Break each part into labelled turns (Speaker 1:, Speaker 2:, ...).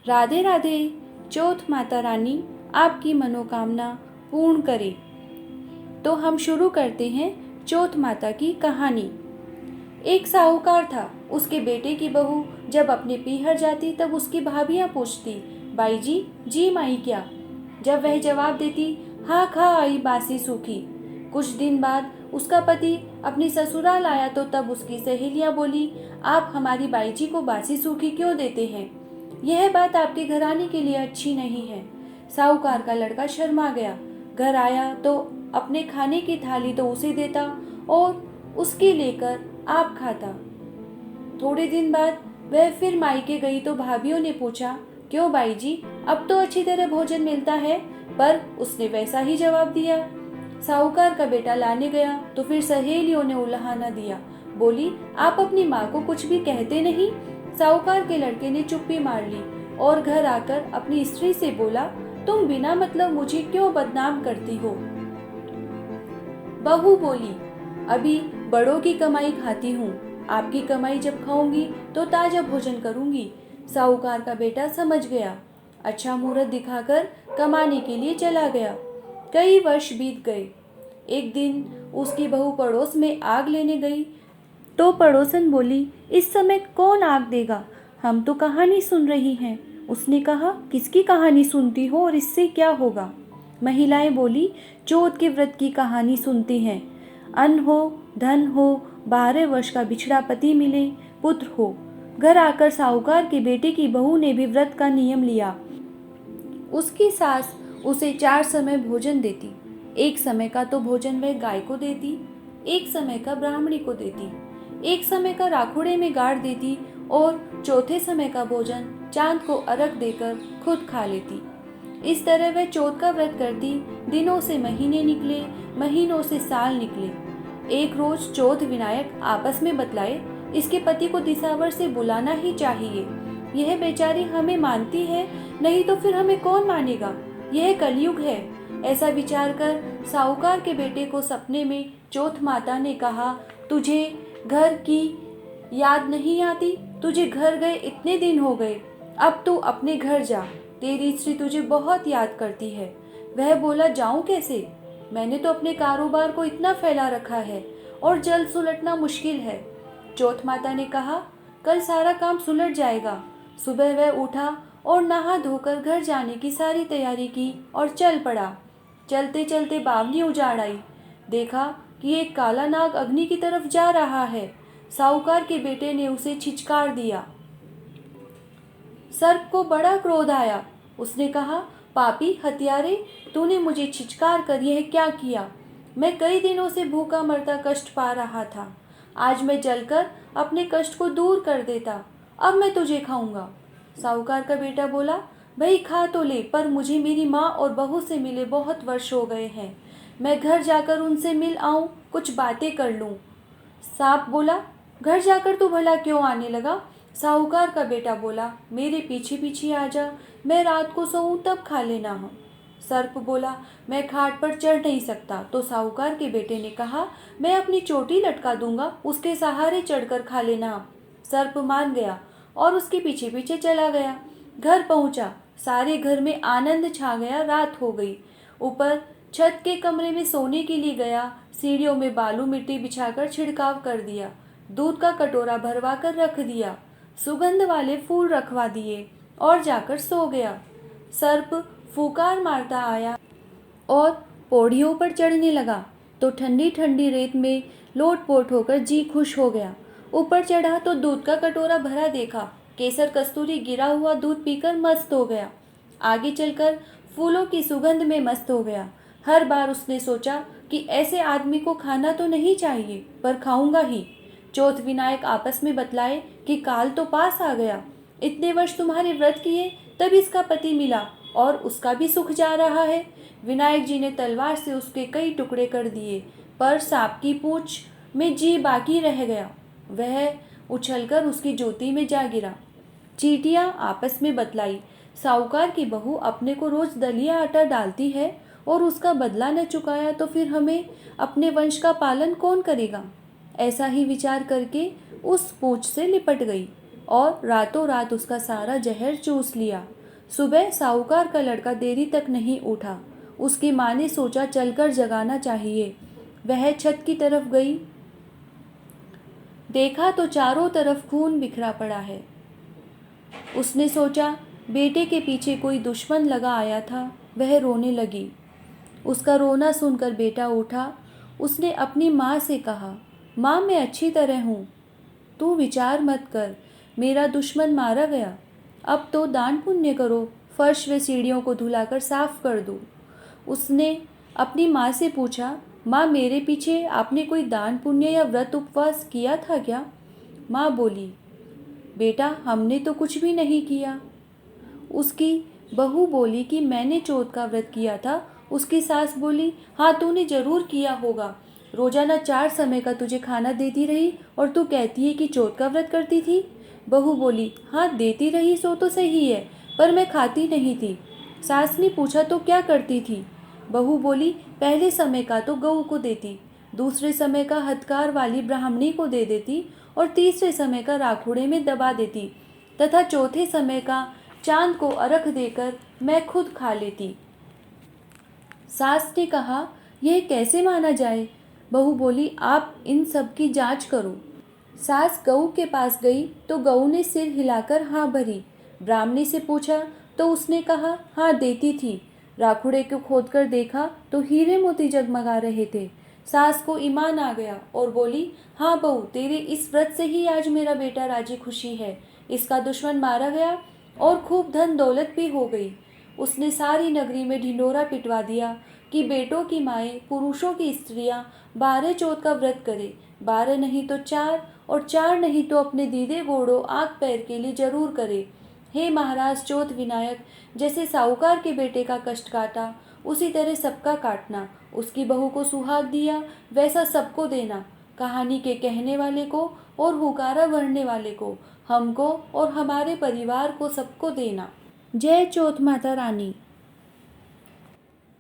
Speaker 1: राधे राधे। चौथ माता रानी आपकी मनोकामना पूर्ण करे। तो हम शुरू करते हैं चौथ माता की कहानी। एक साहूकार था। उसके बेटे की बहू जब अपने पीहर जाती तब उसकी भाभियां पूछती, बाई जी माई क्या? जब वह जवाब देती, हाँ खा आई बासी सूखी। कुछ दिन बाद उसका पति अपनी ससुराल आया तो तब उसकी सहेलियां बोली, आप हमारी बाई जी को बासी सूखी क्यों देते हैं? यह बात आपके घराने के लिए अच्छी नहीं है। साहूकार का लड़का शर्मा गया। घर आया तो अपने खाने की थाली तो उसे देता और उसकी लेकर आप खाता। थोड़े दिन बाद वह फिर मायके गई तो भाभियों ने पूछा, क्यों बाई जी, अब तो अच्छी तरह भोजन मिलता है? पर उसने वैसा ही जवाब दिया। साहूकार का बेटा लाने गया तो फिर सहेलियों ने उलाहना दिया। बोली, आप अपनी माँ को कुछ भी कहते नहीं? साहूकार के लड़के ने चुप्पी मार ली और घर आकर अपनी स्त्री से बोला, तुम बिना मतलब मुझे क्यों बदनाम करती हो? बहू बोली, अभी बड़ों की कमाई खाती हूँ, आपकी कमाई जब खाऊंगी तो ताजा भोजन करूंगी। साहूकार का बेटा समझ गया। अच्छा मुहूर्त दिखाकर कमाने के लिए चला गया। कई वर्ष बीत गए। एक दिन उसकी बहू पड़ोस में आग लेने गई तो पड़ोसन बोली, इस समय कौन आग देगा? हम तो कहानी सुन रही हैं। उसने कहा, किसकी कहानी सुनती हो और इससे क्या होगा? महिलाएं बोली, चौथ के व्रत की कहानी सुनती हैं। अन्न हो, धन हो, 12 वर्ष का बिछड़ा पति मिले, पुत्र हो। घर आकर साहूकार के बेटे की बहू ने भी व्रत का नियम लिया। उसकी सास उसे 4 समय भोजन देती। एक समय का तो भोजन वह गाय को देती, एक समय का ब्राह्मणी को देती, एक समय का राखुड़े में गाड़ देती और चौथे समय का भोजन चांद को अर्घ देकर खुद खा लेती। इस तरह वह चौथ का व्रत करती। दिनों से महीने निकले, महीनों से साल निकले। एक रोज चौथ विनायक आपस में बतलाए, इसके पति को दिसावर से बुलाना ही चाहिए। यह बेचारी हमें मानती है, नहीं तो फिर हमें कौन मानेगा? यह कलयुग है। ऐसा विचार कर साहूकार के बेटे को सपने में चौथ माता ने कहा, तुझे घर की याद नहीं आती? तुझे घर गए इतने दिन हो गए, अब तू अपने घर जा, तेरी स्त्री तुझे बहुत याद करती है। वह बोला, जाऊं कैसे? मैंने तो अपने कारोबार को इतना फैला रखा है और जल्द सुलटना मुश्किल है। चौथ माता ने कहा, कल सारा काम सुलट जाएगा। सुबह वह उठा और नहा धोकर घर जाने की सारी तैयारी की और चल पड़ा। चलते चलते बावनी उजाड़ आई। देखा कि एक काला नाग अग्नि की तरफ जा रहा है। साहूकार के बेटे ने उसे छिचकार दिया। सर्प को बड़ा क्रोध आया। उसने कहा, पापी हत्यारे, तूने मुझे छिचकार कर यह क्या किया? मैं कई दिनों से भूखा मरता कष्ट पा रहा था। आज मैं जलकर अपने कष्ट को दूर कर देता। अब मैं तुझे खाऊंगा। साहूकार का बेटा बोला, भाई खा तो ले, पर मुझे मेरी माँ और बहू से मिले बहुत वर्ष हो गए हैं। मैं घर जाकर उनसे मिल आऊं, कुछ बातें कर लूं। सांप बोला, घर जाकर तू भला क्यों आने लगा? साहूकार का बेटा बोला, मेरे पीछे पीछे आ जा, मैं रात को सोऊं तब खा लेना हो। सर्प बोला, मैं खाट पर चढ़ नहीं सकता। तो साहूकार के बेटे ने कहा, मैं अपनी चोटी लटका दूंगा, उसके सहारे चढ़कर खा लेना। सर्प मान गया और उसके पीछे पीछे चला गया। घर पहुंचा, सारे घर में आनंद छा गया। रात हो गई। ऊपर छत के कमरे में सोने के लिए गया। सीढ़ियों में बालू मिट्टी बिछाकर छिड़काव कर दिया। दूध का कटोरा भरवा कर रख दिया। सुगंध वाले फूल रखवा दिए और जाकर सो गया। सर्प फूकार मारता आया और पौड़ियों पर चढ़ने लगा तो ठंडी ठंडी रेत में लोटपोट होकर जी खुश हो गया। ऊपर चढ़ा तो दूध का कटोरा भरा देखा। केसर कस्तूरी गिरा हुआ दूध पीकर मस्त हो गया। आगे चलकर फूलों की सुगंध में मस्त हो गया। हर बार उसने सोचा कि ऐसे आदमी को खाना तो नहीं चाहिए, पर खाऊंगा ही। चौथ विनायक आपस में बतलाए कि काल तो पास आ गया। इतने वर्ष तुम्हारे व्रत किए तब इसका पति मिला और उसका भी सुख जा रहा है। विनायक जी ने तलवार से उसके कई टुकड़े कर दिए, पर सांप की पूंछ में जी बाकी रह गया। वह उछलकर उसकी ज्योति में जा गिरा। चींटियां आपस में बतलाई, साहूकार की बहू अपने को रोज दलिया आटा डालती है और उसका बदला न चुकाया तो फिर हमें अपने वंश का पालन कौन करेगा? ऐसा ही विचार करके उस पूंछ से लिपट गई। और रातों रात उसका सारा जहर चूस लिया। सुबह साहूकार का लड़का देरी तक नहीं उठा। उसकी माँ ने सोचा चलकर जगाना चाहिए। वह छत की तरफ गई, देखा तो चारों तरफ खून बिखरा पड़ा है। उसने सोचा बेटे के पीछे कोई दुश्मन लगा आया था। वह रोने लगी। उसका रोना सुनकर बेटा उठा। उसने अपनी माँ से कहा, माँ मैं अच्छी तरह हूँ, तू विचार मत कर, मेरा दुश्मन मारा गया। अब तो दान पुण्य करो, फर्श व सीढ़ियों को धुलाकर साफ कर दो। उसने अपनी माँ से पूछा, माँ मेरे पीछे आपने कोई दान पुण्य या व्रत उपवास किया था क्या? माँ बोली, बेटा हमने तो कुछ भी नहीं किया। उसकी बहू बोली कि मैंने चौथ का व्रत किया था। उसकी सास बोली, हाँ तूने जरूर किया होगा, रोजाना 4 समय का तुझे खाना देती रही और तू कहती है कि चौथ का व्रत करती थी। बहू बोली, हाँ देती रही सो तो सही है, पर मैं खाती नहीं थी। सास ने पूछा तो क्या करती थी? बहू बोली, पहले समय का तो गऊ को देती, दूसरे समय का हथकार वाली ब्राह्मणी को दे देती और तीसरे समय का राखुड़े में दबा देती तथा चौथे समय का चांद को अर्घ देकर मैं खुद खा लेती। सास ने कहा, यह कैसे माना जाए? बहू बोली, आप इन सब की जांच करो। सास गऊ के पास गई तो गऊ ने सिर हिलाकर हाँ भरी। ब्राह्मणी से पूछा तो उसने कहा, हाँ देती थी। राखुड़े को खोदकर देखा तो हीरे मोती जगमगा रहे थे। सास को ईमान आ गया और बोली, हाँ बहू तेरे इस व्रत से ही आज मेरा बेटा राजी खुशी है। इसका दुश्मन मारा गया और खूब धन दौलत भी हो गई। उसने सारी नगरी में ढिंढोरा पिटवा दिया कि बेटों की माएँ, पुरुषों की स्त्रियाँ 12 चौथ का व्रत करें, 12 नहीं तो 4 और 4 नहीं तो अपने दीदे गोड़ों आँख पैर के लिए जरूर करे। हे महाराज चौथ विनायक, जैसे साहूकार के बेटे का कष्ट काटा उसी तरह सबका काटना। उसकी बहू को सुहाग दिया वैसा सबको देना, कहानी के कहने वाले को और हुकारा भरने वाले को, हमको और हमारे परिवार को सबको देना। जय चौथ माता रानी।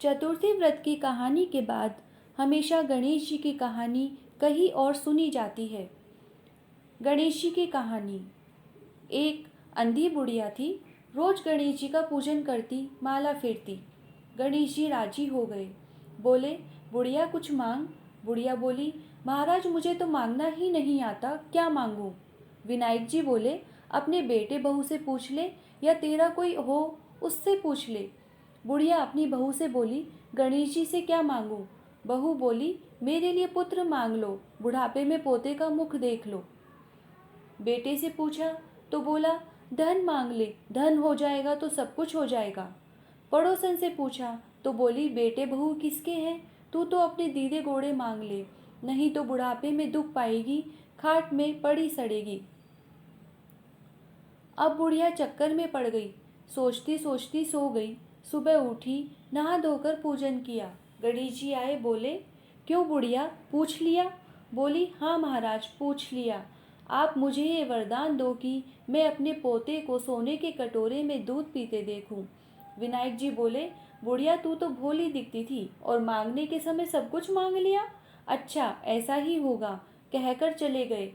Speaker 1: चतुर्थी व्रत की कहानी के बाद हमेशा गणेश जी की कहानी कही और सुनी जाती है। गणेश जी की कहानी। एक अंधी बुढ़िया थी, रोज गणेश जी का पूजन करती, माला फेरती। गणेश जी राजी हो गए, बोले, बुढ़िया कुछ मांग। बुढ़िया बोली, महाराज मुझे तो मांगना ही नहीं आता, क्या मांगूं? विनायक जी बोले, अपने बेटे बहू से पूछ ले या तेरा कोई हो उससे पूछ ले। बुढ़िया अपनी बहू से बोली, गणेश जी से क्या मांगूं? बहू बोली, मेरे लिए पुत्र मांग लो, बुढ़ापे में पोते का मुख देख लो। बेटे से पूछा तो बोला, धन मांग ले, धन हो जाएगा तो सब कुछ हो जाएगा। पड़ोसन से पूछा तो बोली, बेटे बहू किसके हैं, तू तो अपने दीदे गोड़े मांग ले, नहीं तो बुढ़ापे में दुख पाएगी, खाट में पड़ी सड़ेगी। अब बुढ़िया चक्कर में पड़ गई, सोचती सोचती सो गई। सुबह उठी, नहा धोकर पूजन किया। गणेश जी आए, बोले, क्यों बुढ़िया, पूछ लिया? बोली, हाँ महाराज पूछ लिया। आप मुझे ये वरदान दो कि मैं अपने पोते को सोने के कटोरे में दूध पीते देखूं। विनायक जी बोले, बुढ़िया तू तो भोली दिखती थी और मांगने के समय सब कुछ मांग लिया। अच्छा ऐसा ही होगा, कहकर चले गए।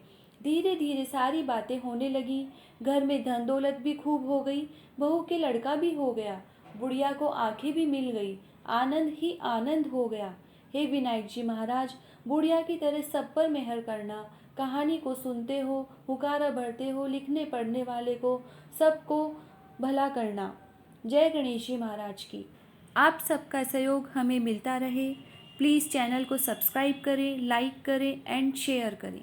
Speaker 1: धीरे धीरे सारी बातें होने लगी। घर में धन दौलत भी खूब हो गई, बहू के लड़का भी हो गया, बुढ़िया को आंखें भी मिल गई, आनंद ही आनंद हो गया। हे विनायक जी महाराज, बुढ़िया की तरह सब पर मेहर करना। कहानी को सुनते हो, हुकारा भरते हो, लिखने पढ़ने वाले को सबको भला करना। जय गणेश जी महाराज की। आप सबका सहयोग हमें मिलता रहे। प्लीज़ चैनल को सब्सक्राइब करें, लाइक करें एंड शेयर करें।